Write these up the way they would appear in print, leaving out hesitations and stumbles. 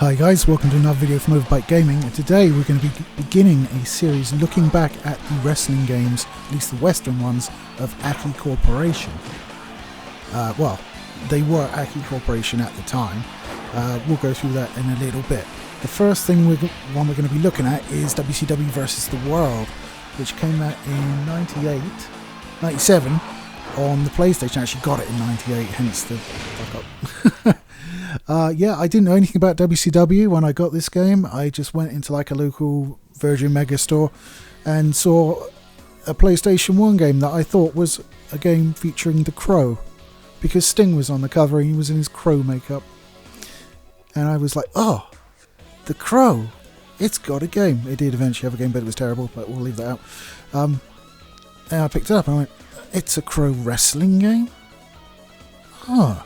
Hi guys, welcome to another video from Overbite Gaming, and today we're going to be beginning a series looking back at the wrestling games, at least the western ones, of AKI Corporation. Well, they were AKI Corporation at the time. We'll go through that in a little bit. The first thing we're going to be looking at is WCW vs. The World, which came out in 97 on the PlayStation. I actually got it in 98, hence the fuck up. Yeah, I didn't know anything about WCW when I got this game. I just went into like a local Virgin Mega store and saw a PlayStation 1 game that I thought was a game featuring the Crow, because Sting was on the cover and he was in his Crow makeup. And I was like, oh, the Crow, it's got a game. It did eventually have a game, but it was terrible, but we'll leave that out. And I picked it up and I went, it's a Crow wrestling game? Huh.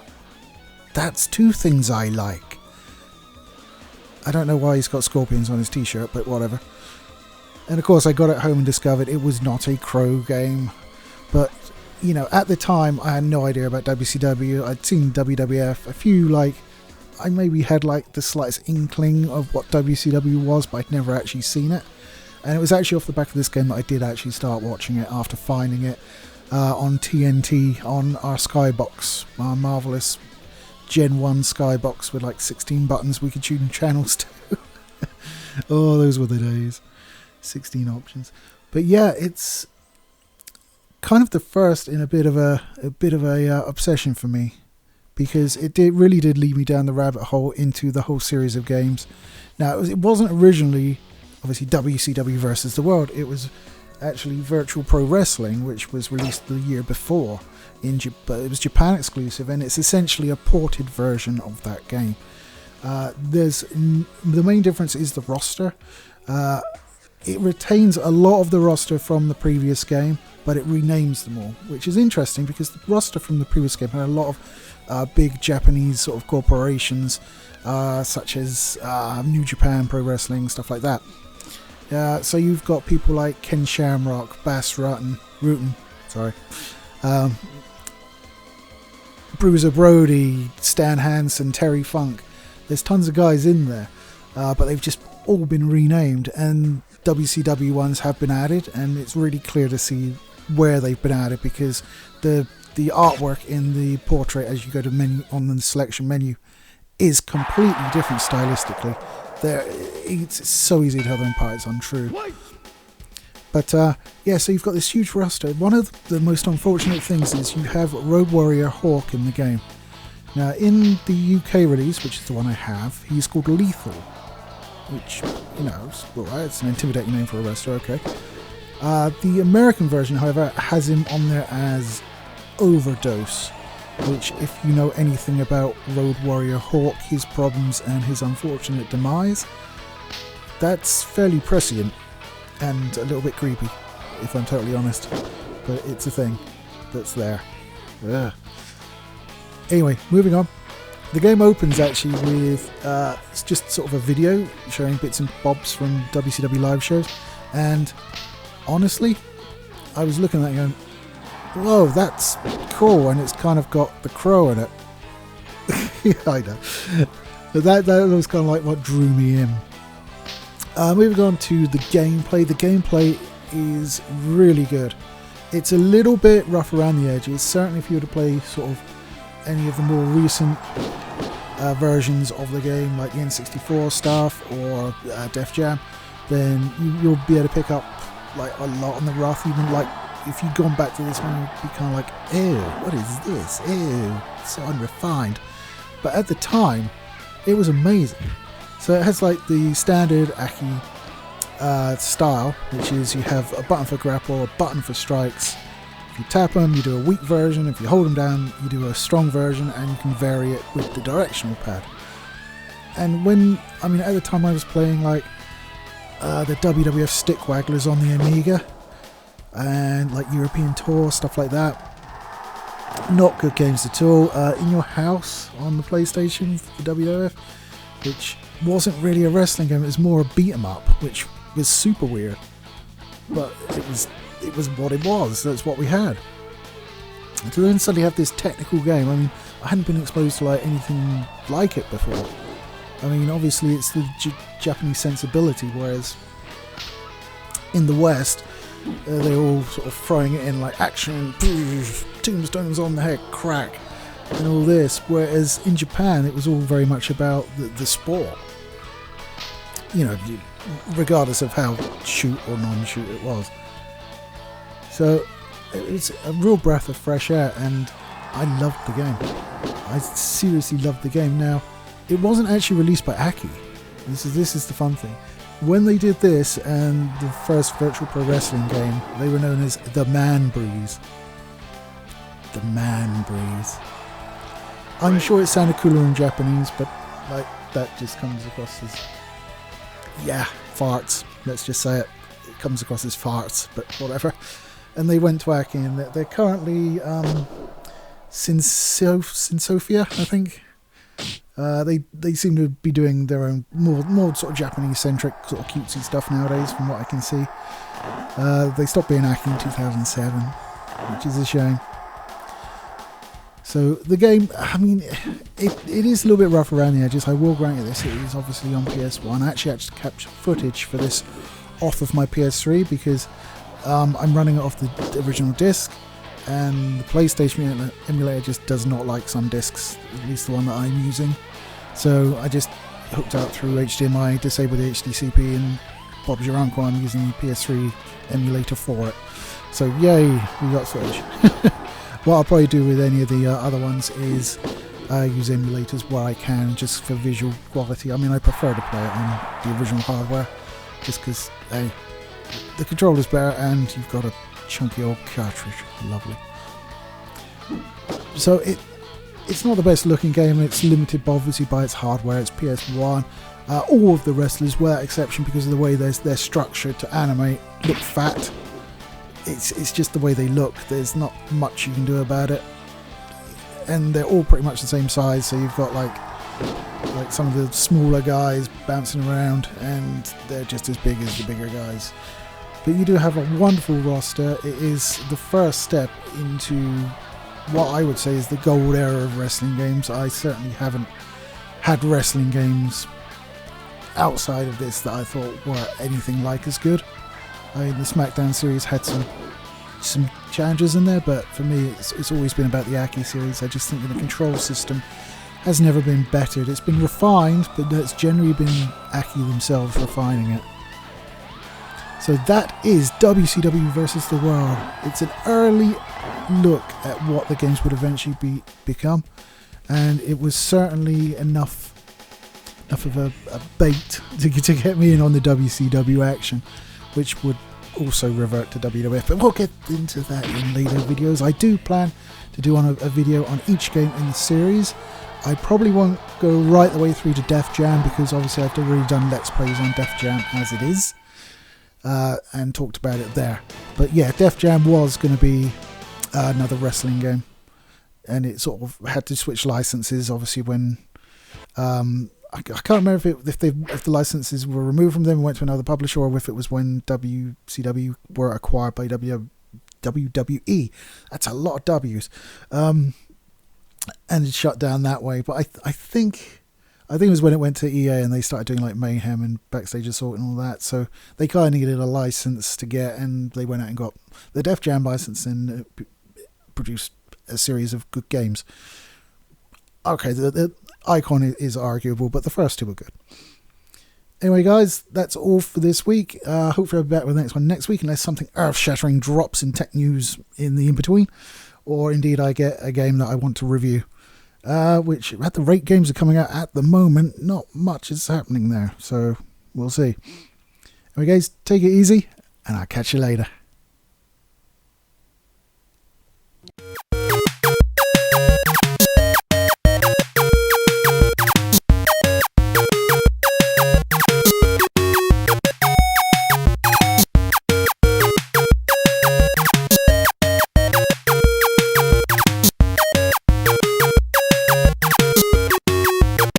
That's two things I like. I don't know why he's got scorpions on his t-shirt, but whatever. And of course I got it home and discovered it was not a Crow game. But, you know, at the time I had no idea about WCW. I'd seen WWF, a few, like, I maybe had like the slightest inkling of what WCW was, but I'd never actually seen it. And it was actually off the back of this game that I did actually start watching it after finding it on TNT on our Skybox, our marvellous Gen 1 Skybox with like 16 buttons we could tune channels to. Oh, those were the days. 16 options. But yeah, it's kind of the first in a bit of a obsession for me, because it really did lead me down the rabbit hole into the whole series of games. Now, it wasn't originally obviously WCW versus the World. It was actually Virtual Pro Wrestling, which was released the year before. But it was Japan exclusive, and it's essentially a ported version of that game. The main difference is the roster. It retains a lot of the roster from the previous game, but it renames them all, which is interesting because the roster from the previous game had a lot of big Japanese sort of corporations, such as New Japan Pro Wrestling, stuff like that. So you've got people like Ken Shamrock, Bass Rutten, Bruiser Brody, Stan Hansen, Terry Funk. There's tons of guys in there, but they've just all been renamed, and WCW ones have been added, and it's really clear to see where they've been added, because the artwork in the portrait as you go to menu on the selection menu is completely different stylistically. It's so easy to tell them apart, it's untrue. But yeah, so you've got this huge roster. One of the most unfortunate things is you have Road Warrior Hawk in the game. Now, in the UK release, which is the one I have, he's called Lethal, which, you know, alright, it's an intimidating name for a wrestler, okay. The American version, however, has him on there as Overdose, which, if you know anything about Road Warrior Hawk, his problems and his unfortunate demise, that's fairly prescient and a little bit creepy, if I'm totally honest, but it's a thing that's there. Ugh. Anyway, moving on. The game opens actually with it's just sort of a video showing bits and bobs from WCW live shows, and honestly, I was looking at it going, whoa, that's cool, and it's kind of got the Crow in it. Yeah, I know. But that was kind of like what drew me in. Moving on to the gameplay. The gameplay is really good. It's a little bit rough around the edges. Certainly if you were to play sort of any of the more recent versions of the game, like the N64 stuff or Def Jam, then you'll be able to pick up like a lot on the rough. Even like if you'd gone back to this one, you'd be kind of like, ew, what is this? Ew, it's so unrefined. But at the time, it was amazing. So it has like the standard AKI style, which is you have a button for grapple, a button for strikes. If you tap them, you do a weak version. If you hold them down, you do a strong version, and you can vary it with the directional pad. And at the time I was playing like the WWF Stick Wagglers on the Amiga, and like European Tour, stuff like that. Not good games at all. In Your House on the PlayStation for the WWF, which wasn't really a wrestling game, it was more a beat 'em up, which was super weird, but it was what it was. That's what we had. And to then suddenly have this technical game, I mean, I hadn't been exposed to like anything like it before, I mean, obviously it's the Japanese sensibility, whereas in the West, they're all sort of throwing it in like action, tombstones on the head, crack, and all this. Whereas in Japan, it was all very much about the sport. You know, regardless of how shoot or non-shoot it was. So it's a real breath of fresh air, and I loved the game. I seriously loved the game. Now, it wasn't actually released by AKI. This is the fun thing. When they did this and the first Virtual Pro Wrestling game, they were known as the Man Breeze. The Man Breeze. I'm sure it sounded cooler in Japanese, but like that just comes across as, yeah, farts. Let's just say it. It comes across as farts, but whatever. And they went to AKI, and they're currently Sinsofia, I think. They seem to be doing their own more sort of Japanese-centric sort of cutesy stuff nowadays, from what I can see. They stopped being AKI in 2007, which is a shame. So the game, I mean, it is a little bit rough around the edges. I will grant you this. It is obviously on PS1. I actually had to capture footage for this off of my PS3 because I'm running it off the original disc. And the PlayStation emulator just does not like some discs, at least the one that I'm using. So I just hooked up through HDMI, disabled the HDCP, and Bob's your uncle, I'm using the PS3 emulator for it. So yay, we got footage. What I'll probably do with any of the other ones is use emulators where I can, just for visual quality. I mean, I prefer to play it on the original hardware, just because, hey, the controller's better and you've got a chunky old cartridge. Lovely. So it's not the best looking game. It's limited obviously by its hardware. It's PS1. All of the wrestlers, without exception, because of the way they're structured to animate, look fat. It's just the way they look. There's not much you can do about it. And they're all pretty much the same size. So you've got like some of the smaller guys bouncing around, and they're just as big as the bigger guys. But you do have a wonderful roster. It is the first step into what I would say is the gold era of wrestling games. I certainly haven't had wrestling games outside of this that I thought were anything like as good. I mean, the SmackDown series had some challenges in there, but for me it's always been about the AKI series. I just think that the control system has never been bettered. It's been refined, but it's generally been AKI themselves refining it. So that is WCW versus the World. It's an early look at what the games would eventually become, and it was certainly enough of a bait to get me in on the WCW action, which would also revert to WWF, but we'll get into that in later videos. I do plan to do a video on each game in the series. I probably won't go right the way through to Def Jam, because obviously I've already done Let's Plays on Def Jam as it is. And talked about it there. But yeah, Def Jam was going to be another wrestling game, and it sort of had to switch licenses obviously when I can't remember if the licenses were removed from them and went to another publisher, or if it was when WCW were acquired by WWE. That's a lot of W's, and it shut down that way. But I think it was when it went to EA and they started doing like Mayhem and Backstage Assault and all that. So they kind of needed a license to get, and they went out and got the Def Jam license and produced a series of good games. Okay, the Icon is arguable, but the first two were good. Anyway, guys, that's all for this week. Hopefully I'll be back with the next one next week, unless something earth-shattering drops in tech news in the in-between, or indeed I get a game that I want to review. Which, at the rate games are coming out at the moment, not much is happening there, so we'll see. Anyway guys, take it easy, and I'll catch you later.